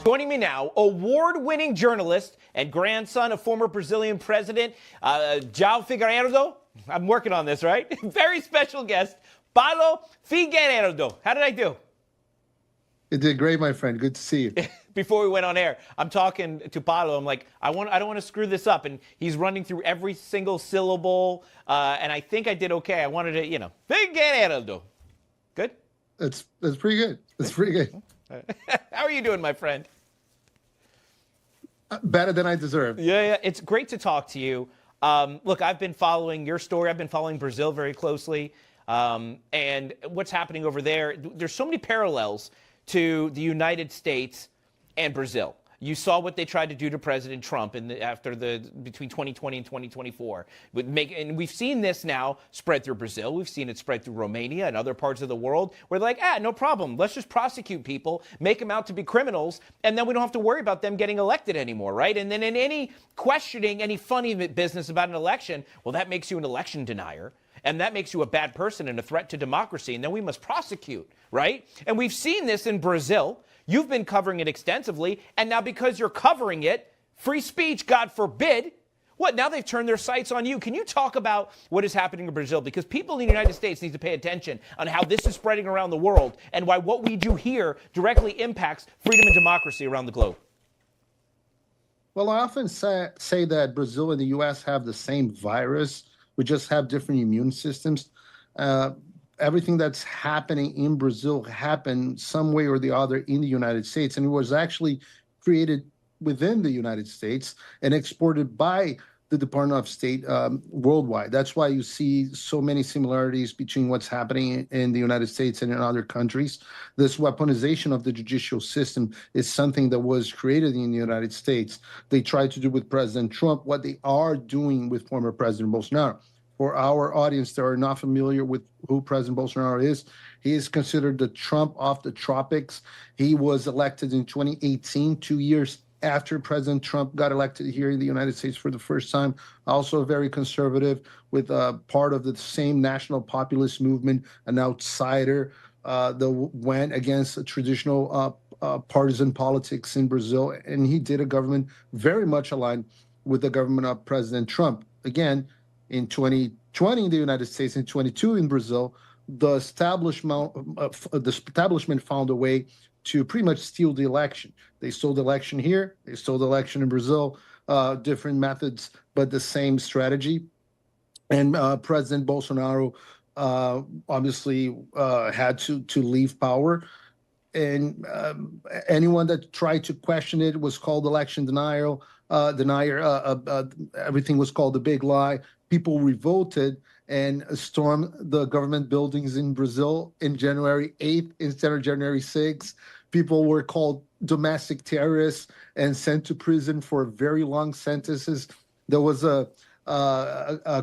Joining me now, award-winning journalist and grandson of former Brazilian president, Paulo Figueiredo. I'm working on this, right? Very special guest, Paulo Figueiredo. How did I do? You did great, my friend. Good to see you. Before we went on air, I'm talking to Paulo. I'm like, I don't want to screw this up. And he's running through every single syllable. And I think I did okay. I wanted to, Figueiredo. Good? That's pretty good. That's pretty good. How are you doing, my friend? Better than I deserve. Yeah. It's great to talk to you. Look, I've been following your story. I've been following Brazil very closely. And what's happening over there, there's so many parallels to the United States and Brazil. You saw what they tried to do to President Trump between 2020 and 2024. And we've seen this now spread through Brazil. We've seen it spread through Romania and other parts of the world where they're like, no problem. Let's just prosecute people, make them out to be criminals, and then we don't have to worry about them getting elected anymore, right? And then in any questioning, any funny business about an election, well, that makes you an election denier. And that makes you a bad person and a threat to democracy. And then we must prosecute, right? And we've seen this in Brazil. You've been covering it extensively. And now because you're covering it, free speech, God forbid, now they've turned their sights on you. Can you talk about what is happening in Brazil? Because people in the United States need to pay attention on how this is spreading around the world and why what we do here directly impacts freedom and democracy around the globe. Well, I often say that Brazil and the U.S. have the same virus. We just have different immune systems. Everything that's happening in Brazil happened some way or the other in the United States, and it was actually created within the United States and exported by the Department of State worldwide. That's why you see so many similarities between what's happening in the United States and in other countries. This weaponization of the judicial system is something that was created in the United States. They tried to do with President Trump what they are doing with former President Bolsonaro. For our audience that are not familiar with who President Bolsonaro is, he is considered the Trump of the tropics. He was elected in 2018, 2 years after President Trump got elected here in the United States for the first time. Also very conservative, with part of the same national populist movement, an outsider that went against traditional partisan politics in Brazil. And he did a government very much aligned with the government of President Trump. Again, in 2020 in the United States, in 22 in Brazil, the establishment found a way to pretty much steal the election. They stole the election here, they stole the election in Brazil, different methods, but the same strategy. And President Bolsonaro obviously had to leave power. And anyone that tried to question it was called election denier. Everything was called a big lie. People revolted and stormed the government buildings in Brazil in January 8th instead of January 6th. People were called domestic terrorists and sent to prison for very long sentences. There was a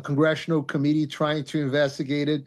congressional committee trying to investigate it.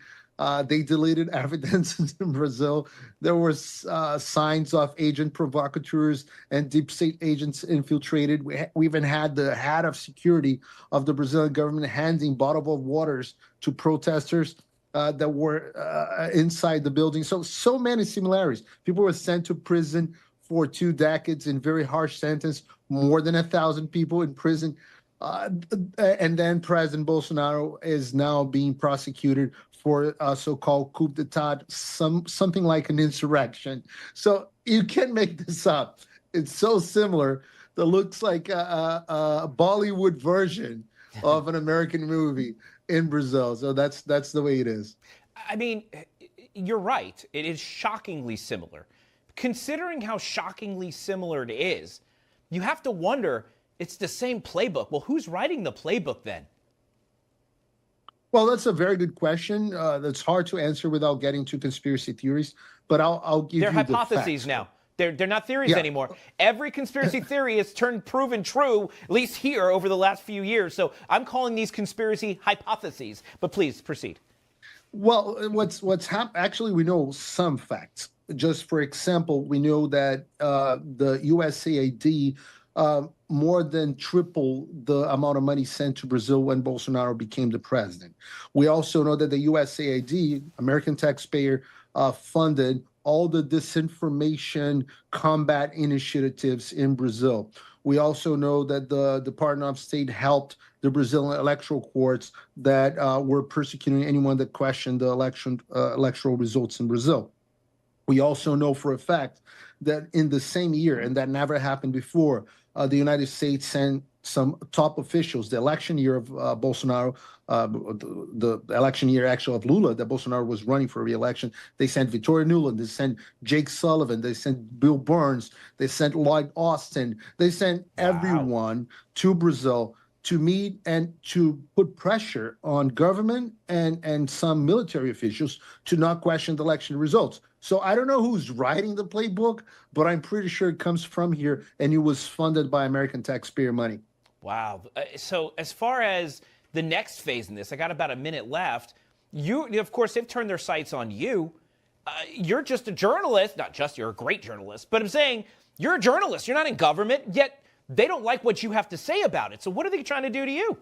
They deleted evidence in Brazil. There were signs of agent provocateurs and deep state agents infiltrated. We even had the head of security of the Brazilian government handing bottled waters to protesters that were inside the building. So many similarities. People were sent to prison for 2 decades in very harsh sentence, more than 1,000 people in prison. And then President Bolsonaro is now being prosecuted for a so-called coup d'etat, something like an insurrection. So you can't make this up. It's so similar that looks like a Bollywood version of an American movie in Brazil. So that's the way it is. I mean, you're right. It is shockingly similar. Considering how shockingly similar it is, you have to wonder, it's the same playbook. Well, who's writing the playbook then? Well, that's a very good question. That's hard to answer without getting to conspiracy theories. But I'll give you the facts. They're hypotheses now. They're not theories anymore. Every conspiracy theory has turned proven true, at least here over the last few years. So I'm calling these conspiracy hypotheses. But please proceed. Well, what's happened? Actually, we know some facts. Just for example, we know that the USAID more than triple the amount of money sent to Brazil when Bolsonaro became the president. We also know that the USAID, American taxpayer, funded all the disinformation combat initiatives in Brazil. We also know that the Department of State helped the Brazilian electoral courts that were persecuting anyone that questioned the electoral results in Brazil. We also know for a fact that in the same year, and that never happened before, the United States sent some top officials, the election year of Bolsonaro, the election year actually of Lula, that Bolsonaro was running for re-election. They sent Victoria Nuland, they sent Jake Sullivan, they sent Bill Burns, they sent Lloyd Austin, they sent everyone to Brazil to meet and to put pressure on government and some military officials to not question the election results. So I don't know who's writing the playbook, but I'm pretty sure it comes from here, and it was funded by American taxpayer money. Wow. So as far as the next phase in this, I got about a minute left. You, of course, they've turned their sights on you. You're just a journalist. Not just, you're a great journalist. But I'm saying you're a journalist. You're not in government, yet they don't like what you have to say about it. So what are they trying to do to you?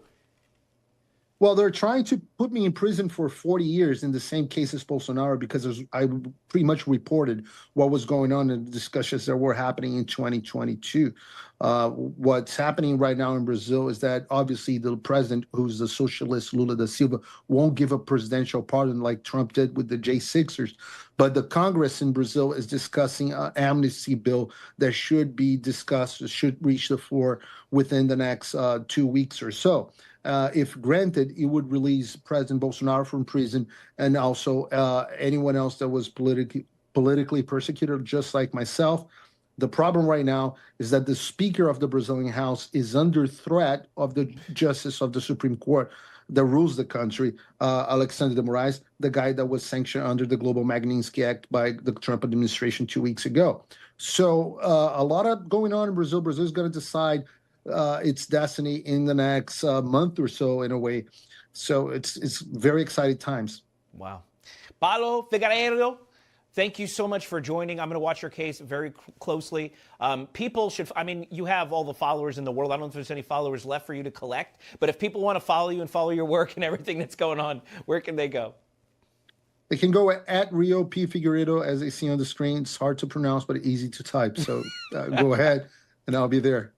Well, they're trying to put me in prison for 40 years in the same case as Bolsonaro because I pretty much reported what was going on in the discussions that were happening in 2022. What's happening right now in Brazil is that obviously the president, who's the socialist Lula da Silva, won't give a presidential pardon like Trump did with the J6ers. But the Congress in Brazil is discussing an amnesty bill that should be discussed, should reach the floor within the next 2 weeks or so. If granted, it would release President Bolsonaro from prison and also anyone else that was politically persecuted, just like myself. The problem right now is that the Speaker of the Brazilian House is under threat of the Justice of the Supreme Court that rules the country, Alexandre de Moraes, the guy that was sanctioned under the Global Magnitsky Act by the Trump administration 2 weeks ago. So a lot of going on in Brazil. Brazil is going to decide its destiny in the next month or so, in a way. So it's very exciting times. Wow. Paulo Figueiredo, thank you so much for joining. I'm going to watch your case very closely. People should, I mean, you have all the followers in the world. I don't know if there's any followers left for you to collect, but if people want to follow you and follow your work and everything that's going on, where can they go? They can go at Rio P. Figueiredo, as they see on the screen. It's hard to pronounce, but easy to type. So go ahead, and I'll be there.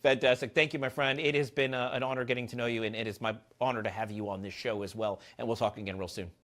Fantastic. Thank you, my friend. It has been an honor getting to know you, and it is my honor to have you on this show as well. And we'll talk again real soon.